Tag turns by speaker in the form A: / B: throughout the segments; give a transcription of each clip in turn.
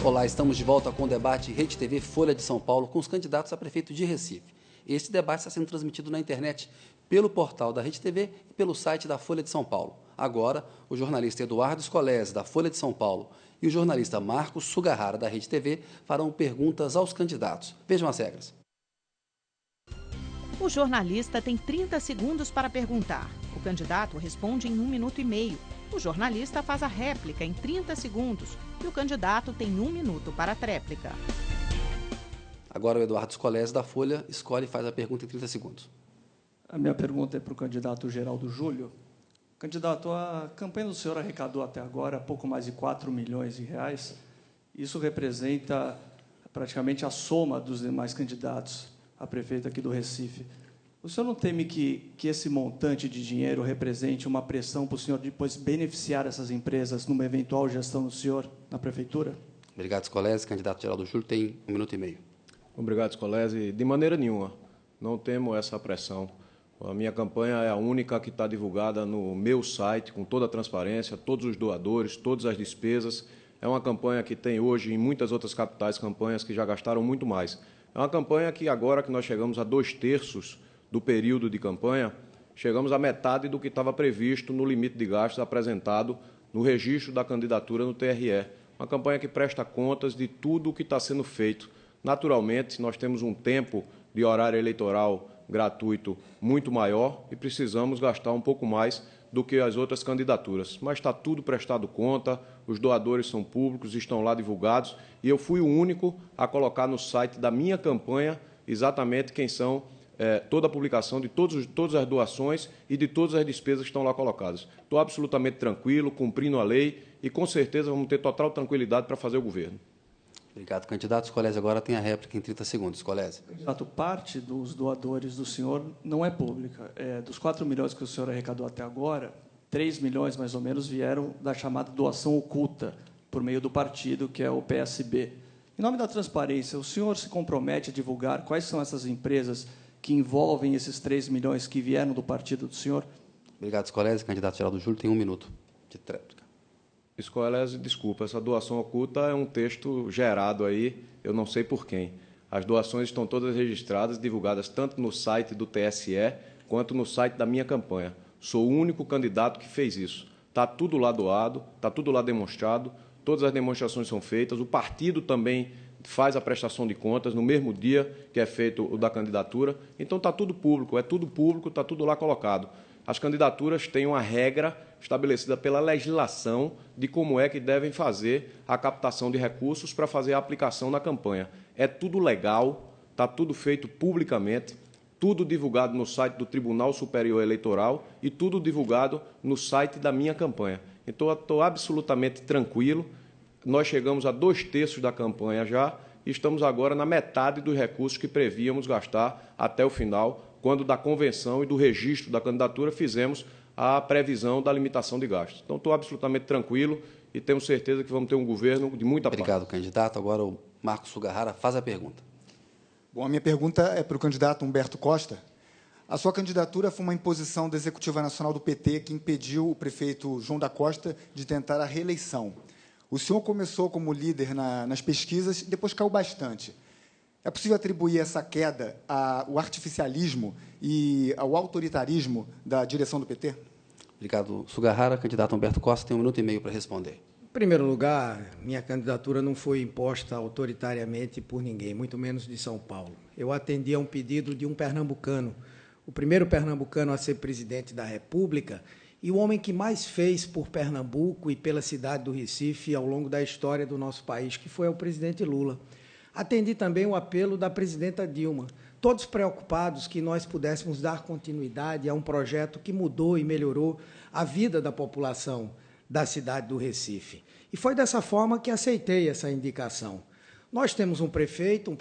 A: Olá, estamos de volta com o debate Rede TV Folha de São Paulo com os candidatos a prefeito de Recife. Este debate está sendo transmitido na internet pelo portal da Rede TV e pelo site da Folha de São Paulo. Agora, o jornalista Eduardo Scolese, da Folha de São Paulo, e o jornalista Marcos Sugahara, da Rede TV, farão perguntas aos candidatos. Vejam as regras.
B: O jornalista tem 30 segundos para perguntar. O candidato responde em 1 minuto e meio. O jornalista faz a réplica em 30 segundos e o candidato tem 1 minuto para a tréplica.
A: Agora o Eduardo Scolese, da Folha, escolhe e faz a pergunta em 30 segundos.
C: A minha pergunta é para o candidato Geraldo Júlio. Candidato, a campanha do senhor arrecadou até agora pouco mais de 4 milhões de reais. Isso representa praticamente a soma dos demais candidatos a prefeito aqui do Recife. O senhor não teme que esse montante de dinheiro represente uma pressão para o senhor depois beneficiar essas empresas numa eventual gestão do senhor na prefeitura?
A: Obrigado, Scolese. Candidato Geraldo Júlio tem 1 minuto e meio.
D: Obrigado, Scolese. De maneira nenhuma, não temo essa pressão. A minha campanha é a única que está divulgada no meu site, com toda a transparência, todos os doadores, todas as despesas. É uma campanha que tem hoje, em muitas outras capitais, campanhas que já gastaram muito mais. É uma campanha que, agora que nós chegamos a 2/3 do período de campanha, chegamos à metade do que estava previsto no limite de gastos apresentado no registro da candidatura no TRE. Uma campanha que presta contas de tudo o que está sendo feito. Naturalmente, nós temos um tempo de horário eleitoral gratuito muito maior e precisamos gastar um pouco mais do que as outras candidaturas. Mas está tudo prestado conta, os doadores são públicos, estão lá divulgados, e eu fui o único a colocar no site da minha campanha exatamente quem são toda a publicação de todas as doações e de todas as despesas que estão lá colocadas. Estou absolutamente tranquilo, cumprindo a lei e, com certeza, vamos ter total tranquilidade para fazer o governo.
A: Obrigado, candidato. Scolese agora tem a réplica em 30 segundos. Scolese.
C: Candidato, parte dos doadores do senhor não é pública. Dos 4 milhões que o senhor arrecadou até agora, 3 milhões, mais ou menos, vieram da chamada doação oculta, por meio do partido, que é o PSB. Em nome da transparência, o senhor se compromete a divulgar quais são essas empresas que envolvem esses 3 milhões que vieram do partido do senhor?
A: Obrigado, Scolese. Candidato Geraldo Júlio tem 1 minuto de tréplica.
D: Scolese, desculpa, essa doação oculta é um texto gerado aí, eu não sei por quem. As doações estão todas registradas, divulgadas tanto no site do TSE quanto no site da minha campanha. Sou o único candidato que fez isso. Está tudo lá doado, está tudo lá demonstrado, todas as demonstrações são feitas, o partido também faz a prestação de contas no mesmo dia que é feito o da candidatura. Então está tudo público, está tudo lá colocado. As candidaturas têm uma regra estabelecida pela legislação de como é que devem fazer a captação de recursos para fazer a aplicação na campanha. É tudo legal, está tudo feito publicamente, tudo divulgado no site do Tribunal Superior Eleitoral e tudo divulgado no site da minha campanha. Então, eu estou absolutamente tranquilo. Nós chegamos a 2/3 da campanha já e estamos agora na metade dos recursos que prevíamos gastar até o final, quando da convenção e do registro da candidatura fizemos a previsão da limitação de gastos. Então, estou absolutamente tranquilo e temos certeza que vamos ter um governo de muita paz.
A: Obrigado, candidato. Agora o Marcos Sugahara faz a pergunta.
E: Bom, a minha pergunta é para o candidato Humberto Costa. A sua candidatura foi uma imposição da Executiva Nacional do PT que impediu o prefeito João da Costa de tentar a reeleição. O senhor começou como líder nas pesquisas e depois caiu bastante. É possível atribuir essa queda ao artificialismo e ao autoritarismo da direção do PT?
A: Obrigado, Sugahara. Candidato Humberto Costa tem 1 minuto e meio para responder.
F: Em primeiro lugar, minha candidatura não foi imposta autoritariamente por ninguém, muito menos de São Paulo. Eu atendi a um pedido de um pernambucano, o primeiro pernambucano a ser presidente da República e o homem que mais fez por Pernambuco e pela cidade do Recife ao longo da história do nosso país, que foi o presidente Lula. Atendi também o apelo da presidenta Dilma, todos preocupados que nós pudéssemos dar continuidade a um projeto que mudou e melhorou a vida da população da cidade do Recife. E foi dessa forma que aceitei essa indicação. Nós temos um prefeito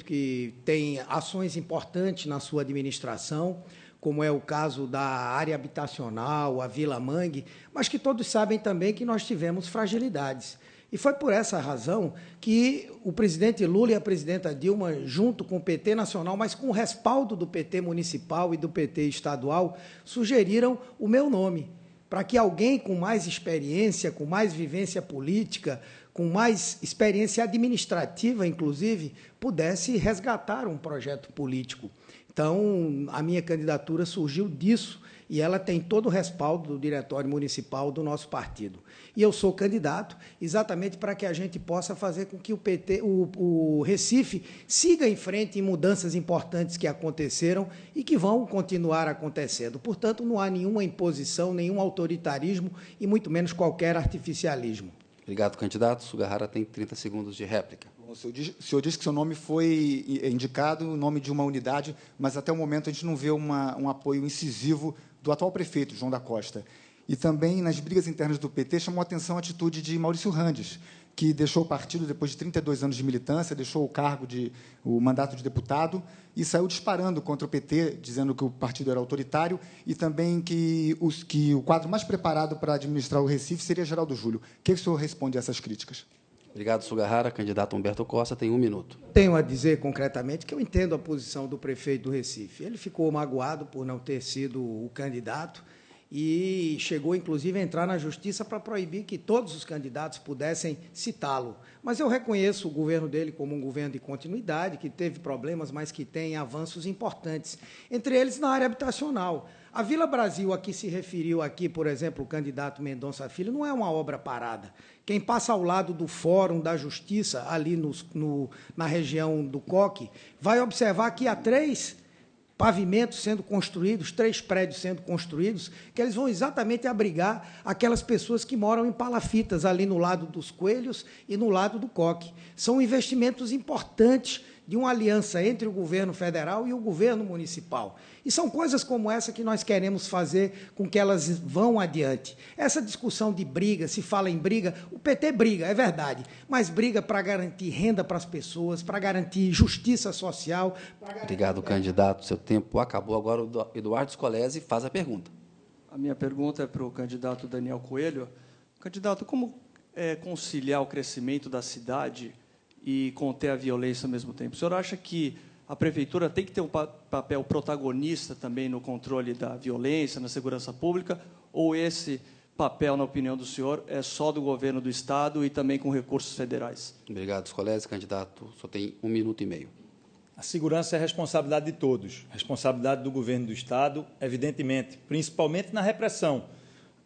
F: que tem ações importantes na sua administração, como é o caso da área habitacional, a Vila Mangue, mas que todos sabem também que nós tivemos fragilidades. E foi por essa razão que o presidente Lula e a presidenta Dilma, junto com o PT nacional, mas com o respaldo do PT municipal e do PT estadual, sugeriram o meu nome para que alguém com mais experiência, com mais vivência política, com mais experiência administrativa, inclusive, pudesse resgatar um projeto político. Então, a minha candidatura surgiu disso, e ela tem todo o respaldo do Diretório Municipal do nosso partido. E eu sou candidato exatamente para que a gente possa fazer com que o Recife siga em frente em mudanças importantes que aconteceram e que vão continuar acontecendo. Portanto, não há nenhuma imposição, nenhum autoritarismo e muito menos qualquer artificialismo.
A: Obrigado, candidato. Sugahara tem 30 segundos de réplica.
E: O senhor disse que seu nome foi indicado, o nome de uma unidade, mas até o momento a gente não vê um apoio incisivo do atual prefeito, João da Costa. E também, nas brigas internas do PT, chamou a atenção a atitude de Maurício Randes, que deixou o partido depois de 32 anos de militância, deixou o mandato de deputado e saiu disparando contra o PT, dizendo que o partido era autoritário e também que o quadro mais preparado para administrar o Recife seria Geraldo Júlio. O que o senhor responde a essas críticas?
A: Obrigado, Sugahara. Candidato Humberto Costa tem 1 minuto.
F: Tenho a dizer concretamente que eu entendo a posição do prefeito do Recife. Ele ficou magoado por não ter sido o candidato e chegou, inclusive, a entrar na justiça para proibir que todos os candidatos pudessem citá-lo. Mas eu reconheço o governo dele como um governo de continuidade, que teve problemas, mas que tem avanços importantes, entre eles na área habitacional. A Vila Brasil, a que se referiu aqui, por exemplo, o candidato Mendonça Filho, não é uma obra parada. Quem passa ao lado do Fórum da Justiça, ali na região do Coque, vai observar que há 3 pavimentos sendo construídos, 3 prédios sendo construídos, que eles vão exatamente abrigar aquelas pessoas que moram em palafitas, ali no lado dos Coelhos e no lado do Coque. São investimentos importantes de uma aliança entre o governo federal e o governo municipal. E são coisas como essa que nós queremos fazer com que elas vão adiante. Essa discussão de briga, se fala em briga, o PT briga, é verdade, mas briga para garantir renda para as pessoas, para garantir justiça social.
A: Obrigado, candidato. Seu tempo acabou. Agora o Eduardo Scolese faz a pergunta.
C: A minha pergunta é para o candidato Daniel Coelho. Candidato, como conciliar o crescimento da cidade e conter a violência ao mesmo tempo? O senhor acha que a prefeitura tem que ter um papel protagonista também no controle da violência, na segurança pública, ou esse papel, na opinião do senhor, é só do governo do Estado e também com recursos federais?
A: Obrigado, Scolese. Candidato, só tem 1 minuto e meio.
G: A segurança é responsabilidade de todos, responsabilidade do governo do Estado, evidentemente, principalmente na repressão.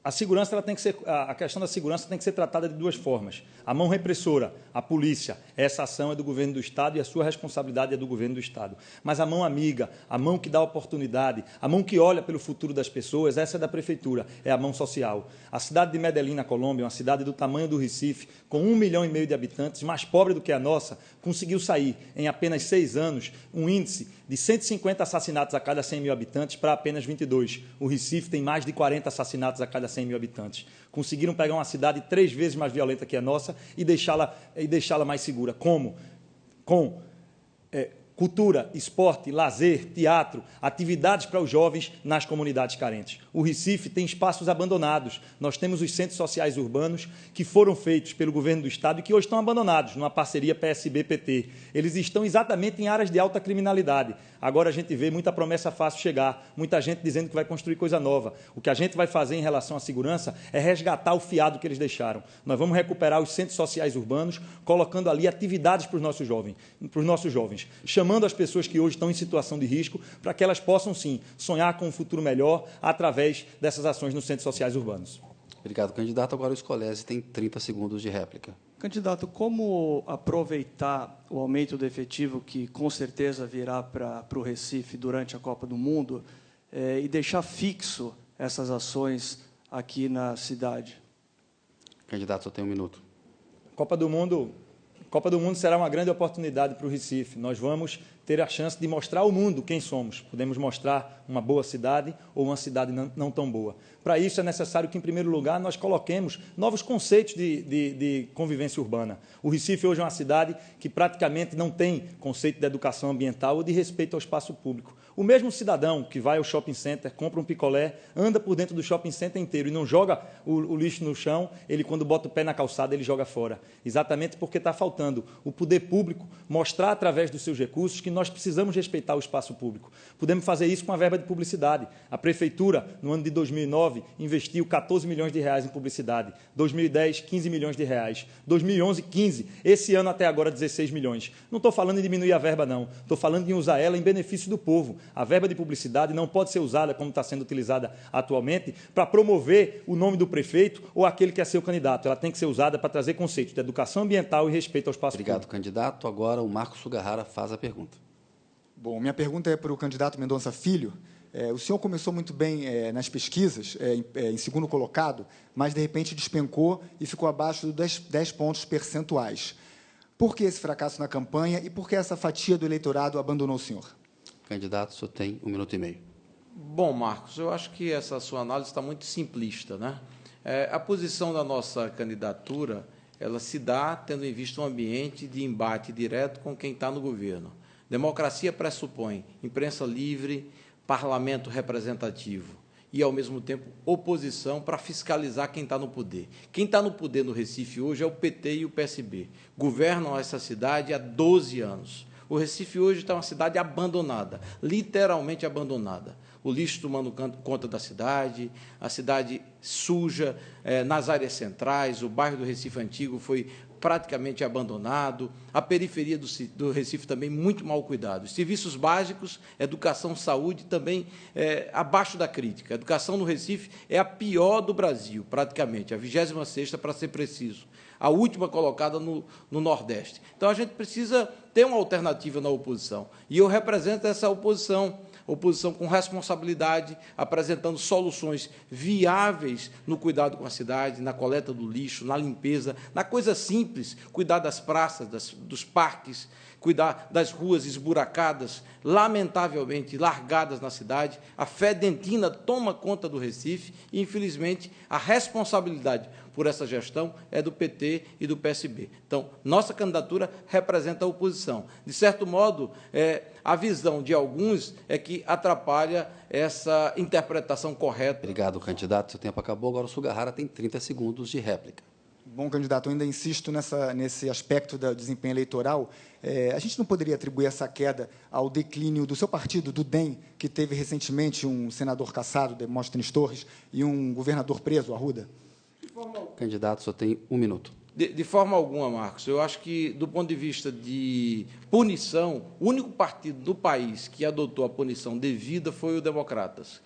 G: A questão da segurança tem que ser tratada de 2 formas. A mão repressora, a polícia, essa ação é do governo do Estado e a sua responsabilidade é do governo do Estado. Mas a mão amiga, a mão que dá oportunidade, a mão que olha pelo futuro das pessoas, essa é da prefeitura, é a mão social. A cidade de Medellín, na Colômbia, uma cidade do tamanho do Recife, com 1,5 milhão de habitantes, mais pobre do que a nossa, conseguiu sair, em apenas 6 anos, um índice de 150 assassinatos a cada 100 mil habitantes para apenas 22. O Recife tem mais de 40 assassinatos a cada 100 mil habitantes. Conseguiram pegar uma cidade 3 vezes mais violenta que a nossa e deixá-la mais segura. Como? Com cultura, esporte, lazer, teatro, atividades para os jovens nas comunidades carentes. O Recife tem espaços abandonados. Nós temos os centros sociais urbanos que foram feitos pelo governo do Estado e que hoje estão abandonados, numa parceria PSB-PT. Eles estão exatamente em áreas de alta criminalidade. Agora a gente vê muita promessa fácil chegar, muita gente dizendo que vai construir coisa nova. O que a gente vai fazer em relação à segurança é resgatar o fiado que eles deixaram. Nós vamos recuperar os centros sociais urbanos, colocando ali atividades para os nossos jovens, chamando as pessoas que hoje estão em situação de risco para que elas possam, sim, sonhar com um futuro melhor através dessas ações nos centros sociais urbanos.
A: Obrigado, candidato. Agora o Scolese tem 30 segundos de réplica.
C: Candidato, como aproveitar o aumento do efetivo que, com certeza, virá para o Recife durante a Copa do Mundo e deixar fixo essas ações aqui na cidade?
A: Candidato, só tem 1 minuto.
G: Copa do Mundo será uma grande oportunidade para o Recife. Nós vamos ter a chance de mostrar ao mundo quem somos. Podemos mostrar uma boa cidade ou uma cidade não tão boa. Para isso, é necessário que, em primeiro lugar, nós coloquemos novos conceitos de convivência urbana. O Recife hoje é uma cidade que praticamente não tem conceito de educação ambiental ou de respeito ao espaço público. O mesmo cidadão que vai ao shopping center, compra um picolé, anda por dentro do shopping center inteiro e não joga o lixo no chão, ele, quando bota o pé na calçada, ele joga fora. Exatamente porque está faltando o poder público mostrar, através dos seus recursos, que nós precisamos respeitar o espaço público. Podemos fazer isso com a verba de publicidade. A Prefeitura, no ano de 2009, investiu 14 milhões de reais em publicidade. 2010, 15 milhões de reais. 2011, 15. Esse ano, até agora, 16 milhões. Não estou falando em diminuir a verba, não. Estou falando em usar ela em benefício do povo. A verba de publicidade não pode ser usada, como está sendo utilizada atualmente, para promover o nome do prefeito ou aquele que é seu candidato. Ela tem que ser usada para trazer conceitos de educação ambiental e respeito ao espaço público.
A: Obrigado, candidato. Agora o Marcos Sugahara faz a pergunta.
E: Bom, minha pergunta é para o candidato Mendonça Filho. O senhor começou muito bem nas pesquisas, em segundo colocado, mas, de repente, despencou e ficou abaixo dos 10 pontos percentuais. Por que esse fracasso na campanha e por que essa fatia do eleitorado abandonou o senhor?
A: Candidato, o senhor tem 1 minuto e meio.
H: Bom, Marcos, eu acho que essa sua análise está muito simplista, né? A posição da nossa candidatura, ela se dá tendo em vista um ambiente de embate direto com quem está no governo. Democracia pressupõe imprensa livre, parlamento representativo e, ao mesmo tempo, oposição para fiscalizar quem está no poder. Quem está no poder no Recife hoje é o PT e o PSB. Governam essa cidade há 12 anos. O Recife hoje está uma cidade abandonada, literalmente abandonada. O lixo tomando conta da cidade, a cidade suja, nas áreas centrais, o bairro do Recife Antigo foi praticamente abandonado, a periferia do Recife também muito mal cuidado. Os serviços básicos, educação, saúde, também abaixo da crítica. A educação no Recife é a pior do Brasil, praticamente, a 26ª, para ser preciso, a última colocada no Nordeste. Então, a gente precisa ter uma alternativa na oposição, e eu represento essa oposição com responsabilidade, apresentando soluções viáveis no cuidado com a cidade, na coleta do lixo, na limpeza, na coisa simples, cuidar das praças, dos parques, cuidar das ruas esburacadas, lamentavelmente largadas na cidade. A fedentina toma conta do Recife e, infelizmente, a responsabilidade por essa gestão é do PT e do PSB. Então, nossa candidatura representa a oposição. De certo modo, a visão de alguns é que atrapalha essa interpretação correta.
A: Obrigado, candidato. Seu tempo acabou. Agora o Sugahara tem 30 segundos de réplica.
E: Bom, candidato, eu ainda insisto nesse aspecto do desempenho eleitoral. A gente não poderia atribuir essa queda ao declínio do seu partido, do DEM, que teve recentemente um senador cassado, Demóstenes Torres, e um governador preso, Arruda?
A: Candidato, só tem 1 minuto.
H: De forma alguma, Marcos. Eu acho que, do ponto de vista de punição, o único partido do país que adotou a punição devida foi o Democratas,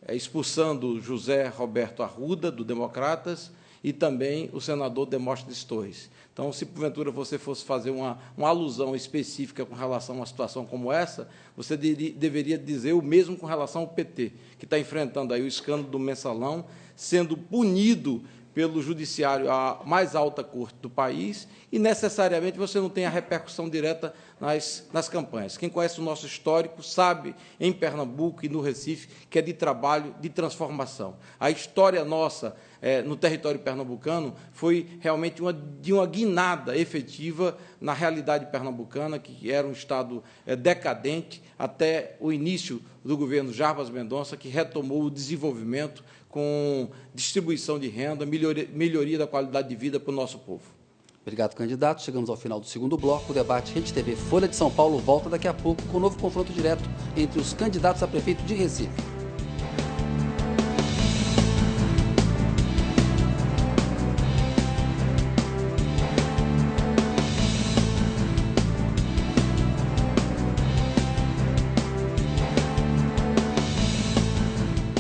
H: expulsando José Roberto Arruda, do Democratas, e também o senador Demóstenes Torres. Então, se porventura você fosse fazer uma alusão específica com relação a uma situação como essa, você deveria dizer o mesmo com relação ao PT, que está enfrentando aí o escândalo do Mensalão, sendo punido pelo judiciário à mais alta corte do país, e necessariamente você não tem a repercussão direta nas campanhas. Quem conhece o nosso histórico sabe, em Pernambuco e no Recife, que é de trabalho, de transformação. A história nossa no território pernambucano foi realmente de uma guinada efetiva na realidade pernambucana, que era um estado decadente, até o início do governo Jarbas Mendonça, que retomou o desenvolvimento com distribuição de renda, melhoria da qualidade de vida para o nosso povo.
A: Obrigado, candidato. Chegamos ao final do segundo bloco. O debate Rede TV Folha de São Paulo volta daqui a pouco com um novo confronto direto entre os candidatos a prefeito de Recife.